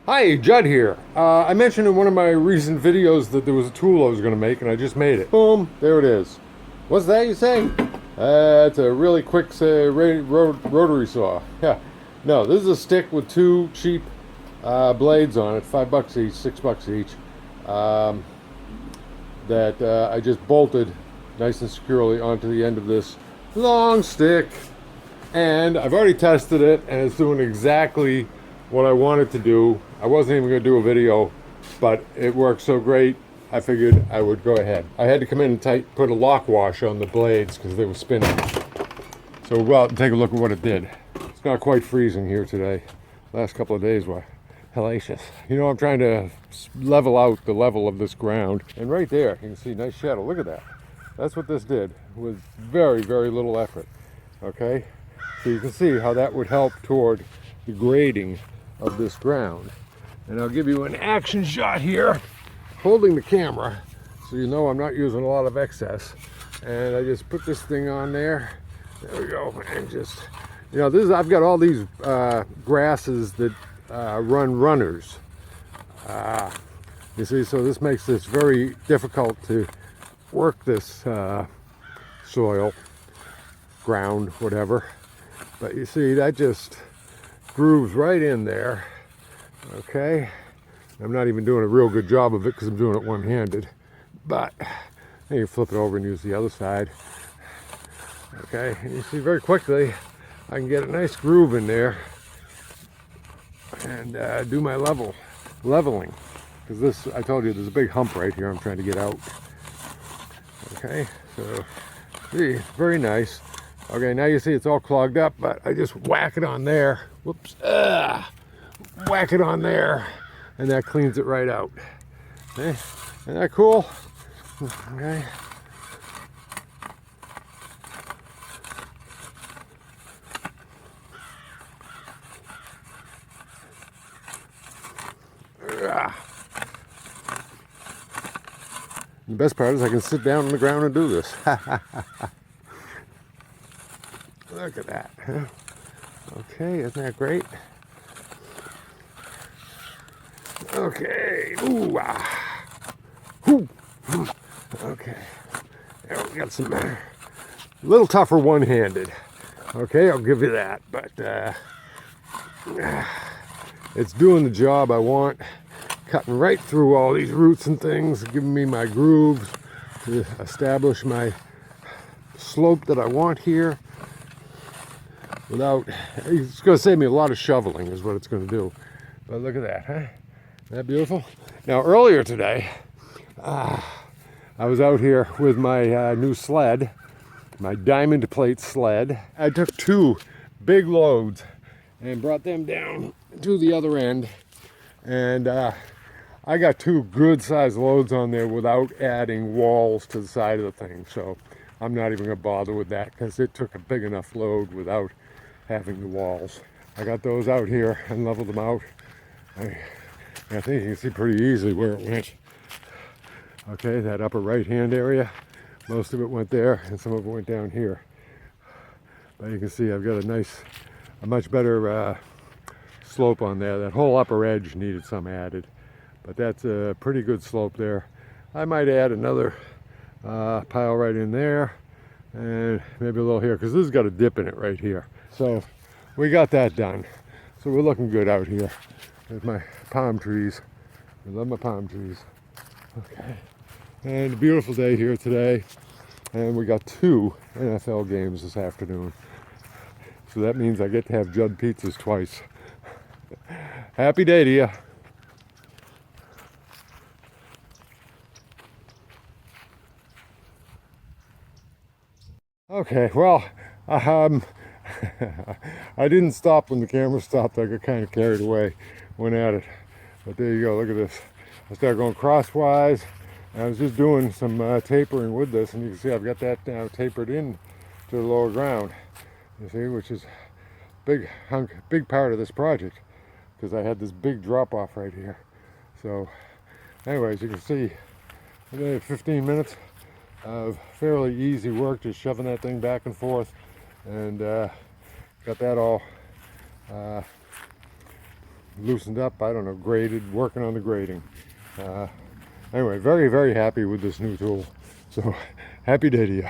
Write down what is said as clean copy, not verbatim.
Hi, Judd here. I mentioned in one of my recent videos that there was a tool I was going to make, and I just made it. Boom, there it is. What's that you say? It's a really quick rotary saw. Yeah. No, this is a stick with two cheap blades on it, $5 each, $6 each, um, that I just bolted nice and securely onto the end of this long stick. And I've already tested it, and it's doing exactly what I wanted to do. I wasn't even going to do a video, but it worked so great, I figured I would go ahead. I had to come in and put a lock wash on the blades because they were spinning. So we'll go out and take a look at what it did. It's not quite freezing here today. Last couple of days were hellacious. You know, I'm trying to level out the level of this ground. And right there, you can see nice shadow. Look at that. That's what this did with very, very little effort. Okay? So you can see how that would help toward the grading of this ground. And I'll give you an action shot here, holding the camera, so you know I'm not using a lot of excess. And I just put this thing on there. There we go. And just, you know, I've got all these grasses that run runners. You see, so this makes this very difficult to work this soil, ground, whatever. But you see, that just grooves right in there. Okay, I'm not even doing a real good job of it because I'm doing it one-handed, but then you flip it over and use the other side. Okay, and you see very quickly I can get a nice groove in there and do my leveling, because this, I told you, there's a big hump right here I'm trying to get out. Okay, so see, very nice. Okay, now you see it's all clogged up, but I just whack it on there. Whoops. Whack it on there, and that cleans it right out. Okay, isn't that cool? Okay. The best part is I can sit down on the ground and do this. Look at that. Huh? Okay, isn't that great? Okay. Ooh, ah. Ooh. Okay. There we got some. A little tougher one-handed. Okay, I'll give you that. But it's doing the job I want. Cutting right through all these roots and things, giving me my grooves to establish my slope that I want here. Without, it's going to save me a lot of shoveling is what it's going to do. But look at that, huh? Isn't that beautiful? Now earlier today, I was out here with my new sled, my diamond plate sled. I took two big loads and brought them down to the other end. And I got two good sized loads on there without adding walls to the side of the thing. So I'm not even going to bother with that because it took a big enough load without having the walls. I got those out here and leveled them out. I think you can see pretty easily where it went. Okay, that upper right hand area, most of it went there and some of it went down here. But you can see I've got a much better slope on there. That whole upper edge needed some added, but that's a pretty good slope there. I might add another pile right in there and maybe a little here because this has got a dip in it right here. So we got that done. So we're looking good out here. There's my palm trees. I love my palm trees. Okay. And a beautiful day here today. And we got two NFL games this afternoon. So that means I get to have Judd pizzas twice. Happy day to you. Okay, well, I didn't stop when the camera stopped. I got kind of carried away, went at it. But there you go, look at this. I started going crosswise. And I was just doing some tapering with this, and you can see I've got that now tapered in to the lower ground. You see, which is big part of this project, because I had this big drop off right here. So, anyways, you can see, 15 minutes of fairly easy work, just shoving that thing back and forth, and got that all loosened up, I don't know, graded, working on the grading. Anyway, very, very happy with this new tool. So, happy day to you.